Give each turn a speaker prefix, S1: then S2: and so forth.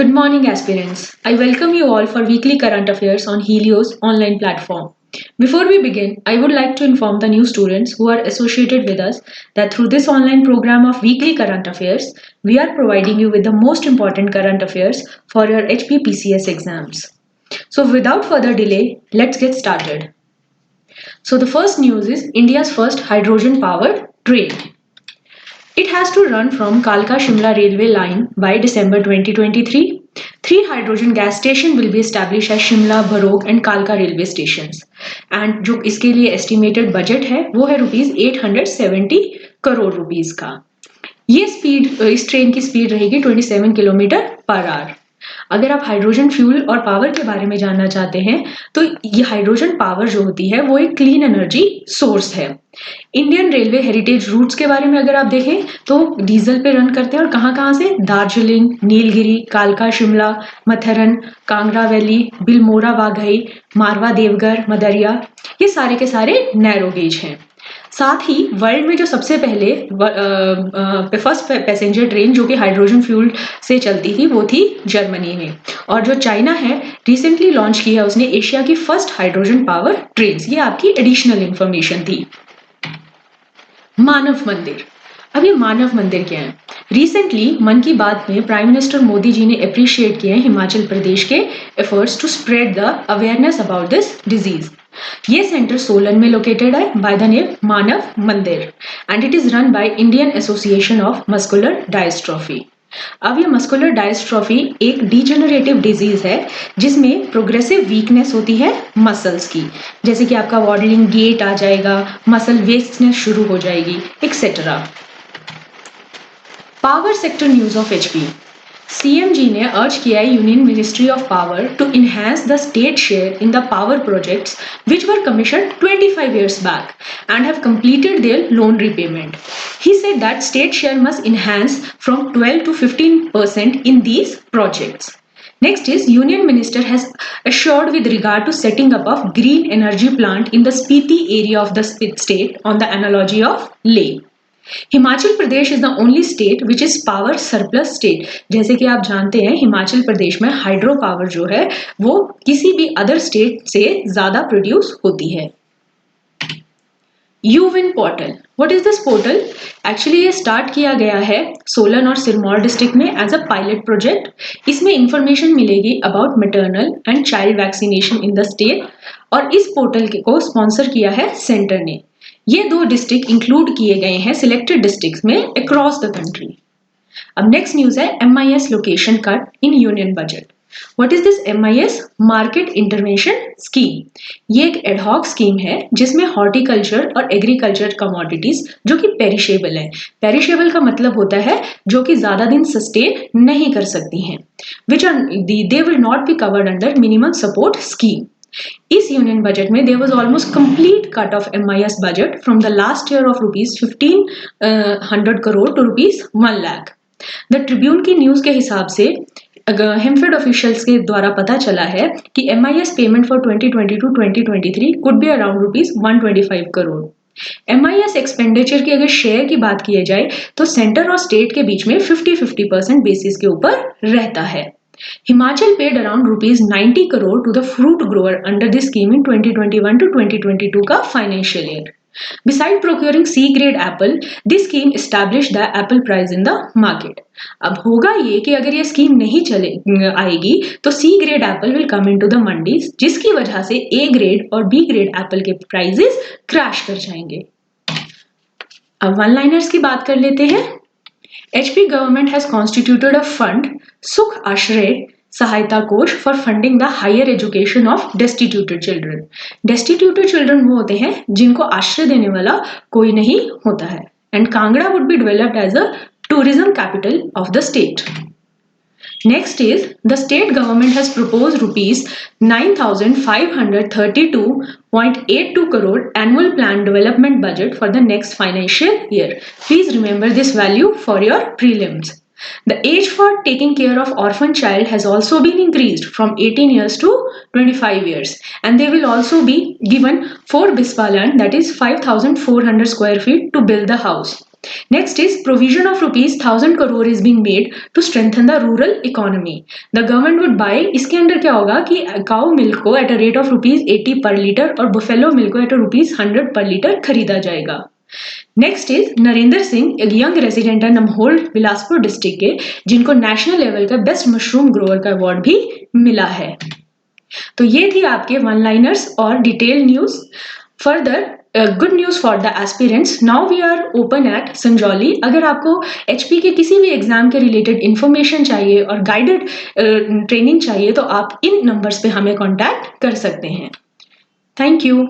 S1: Good morning, aspirants. I welcome you all for weekly current affairs on Helios online platform. Before we begin, I would like to inform the new students who are associated with us that through this online program of weekly current affairs, we are providing you with the most important current affairs for your HPPCS exams. So without further delay, let's get started. So the first news is India's first hydrogen powered train. It has to run from Kalka Shimla railway line by December 2023. Three hydrogen gas stations will be established at Shimla, Bharog and Kalka railway stations. And जो इसके लिए estimated budget है वो है rupees 870 crore rupees का. ये speed इस train की स्पीड रहेगी 27 किलोमीटर पर आवर. अगर आप हाइड्रोजन फ्यूल और पावर के बारे में जानना चाहते हैं तो ये हाइड्रोजन पावर जो होती है वो एक क्लीन एनर्जी सोर्स है. इंडियन रेलवे हेरिटेज रूट्स के बारे में अगर आप देखें तो डीजल पे रन करते हैं और कहाँ से दार्जिलिंग, नीलगिरी, कालका शिमला, मथुरन, कांगड़ा वैली, बिलमोरा वाघई, मारवा देवघर, मदरिया, ये सारे के सारे नैरो गेज हैं. साथ ही वर्ल्ड में जो सबसे पहले फर्स्ट पैसेंजर ट्रेन जो कि हाइड्रोजन फ्यूल से चलती थी वो थी जर्मनी में. और जो चाइना है रिसेंटली लॉन्च की है उसने एशिया की फर्स्ट हाइड्रोजन पावर ट्रेन. ये आपकी एडिशनल इंफॉर्मेशन थी. मानव मंदिर. अब ये मानव मंदिर क्या है? रिसेंटली मन की बात में प्राइम मिनिस्टर मोदी जी ने अप्रिशिएट किए हिमाचल प्रदेश के efforts to spread the awareness about this disease. ये सेंटर सोलन में लोकेटेड है by the name Manav Mandir and it is run by Indian association of muscular dystrophy. अब ये मस्कुलर डायस्ट्रॉफी एक डिजेनरेटिव डिजीज है जिसमें प्रोग्रेसिव वीकनेस होती है मसल्स की, जैसे कि आपका वॉडलिंग गेट आ जाएगा, मसल वेस्टनेस शुरू हो जाएगी, etcetera. Power sector news of HP. CM ji ने अर्ज किया है union ministry of power to enhance the state share in the power projects which were commissioned 25 years back and have completed their loan repayment. He said that state share must enhance from 12 to 15% in these projects. Next is Union Minister has assured with regard to setting up of green energy plant in the Spiti area of the state on the analogy of Leh. Himachal Pradesh is the only state which is power surplus state. जैसे कि आप जानते हैं हिमाचल प्रदेश में hydro power जो है वो किसी भी अदर स्टेट से ज्यादा प्रोड्यूस होती है. यूविन portal. What is this portal? Actually ये स्टार्ट किया गया है सोलन और सिरमौर डिस्ट्रिक्ट में एज अ पायलट प्रोजेक्ट. इसमें इंफॉर्मेशन मिलेगी about maternal and child vaccination in the state और इस पोर्टल को स्पॉन्सर किया है सेंटर ने. ये दो डिस्ट्रिक्ट इंक्लूड किए गए हैं सिलेक्टेड डिस्ट्रिक्ट्स में अक्रॉस द कंट्री. अब नेक्स्ट न्यूज है MIS location cut in union budget. What is this MIS? Market intervention scheme. ये एक एडहॉक स्कीम है जिसमें हॉर्टिकल्चर और एग्रीकल्चर कमोडिटीज जो कि पेरिशेबल है. पेरिशेबल का मतलब होता है जो कि ज्यादा दिन सस्टेन नहीं कर सकती हैं, which are they will not be covered under minimum support scheme. इस यूनियन बजट में there was almost complete cut off MIS budget from the last year of rupees 1500 crore to rupees 1 lakh. The Tribune की news के हिसाब से हेमफेड officials के द्वारा पता चला है कि MIS payment for 2022-2023 could be around rupees 125 crore. MIS expenditure की अगर शेयर की बात की जाए तो सेंटर और स्टेट के बीच में 50-50% बेसिस के ऊपर रहता है. Himachal paid around rupees 90 crore to the fruit grower under this scheme in 2021 to 2022 का financial year. Besides procuring C-grade apple, this scheme established the apple price in the market. अब होगा ये कि अगर ये स्कीम नहीं आएगी तो C-grade apple will come into the mandis, जिसकी वजह से A-grade और B-grade apple के prices crash कर जाएंगे. अब वन लाइनर्स की बात कर लेते हैं. HP government has constituted a fund, Sukh Ashray सहायता कोष for funding the higher education of destituted children. Destituted children वो होते हैं जिनको आश्रय देने वाला कोई नहीं होता है. And Kangra would be developed as a tourism capital of the state. Next is the state government has proposed rupees 9,532.82 crore annual plan development budget for the next financial year. Please remember this value for your prelims. The age for taking care of orphan child has also been increased from 18 years to 25 years and they will also be given 4 bispa land, that is 5,400 square feet to build the house. Next is provision of rupees 1000 crore is being made to strengthen the rural economy. The government would buy, इसके अंदर क्या होगा कि cow milk को at a rate of rupees 80 per liter और buffalo milk को at a rupees 100 per liter खरीदा जाएगा. नेक्स्ट इज नरेंद्र सिंह, एक यंग रेजिडेंट है नमहोल बिलासपुर डिस्ट्रिक्ट के, जिनको नेशनल लेवल का बेस्ट मशरूम ग्रोअर का अवार्ड भी मिला है. तो ये थी आपके वन लाइनर्स और detail news. Further good news for the aspirants, now we are open at Sanjauli. अगर आपको एचपी के किसी भी एग्जाम के रिलेटेड इंफॉर्मेशन चाहिए और गाइडेड ट्रेनिंग चाहिए तो आप इन नंबर्स पे हमें कांटेक्ट कर सकते हैं. Thank you.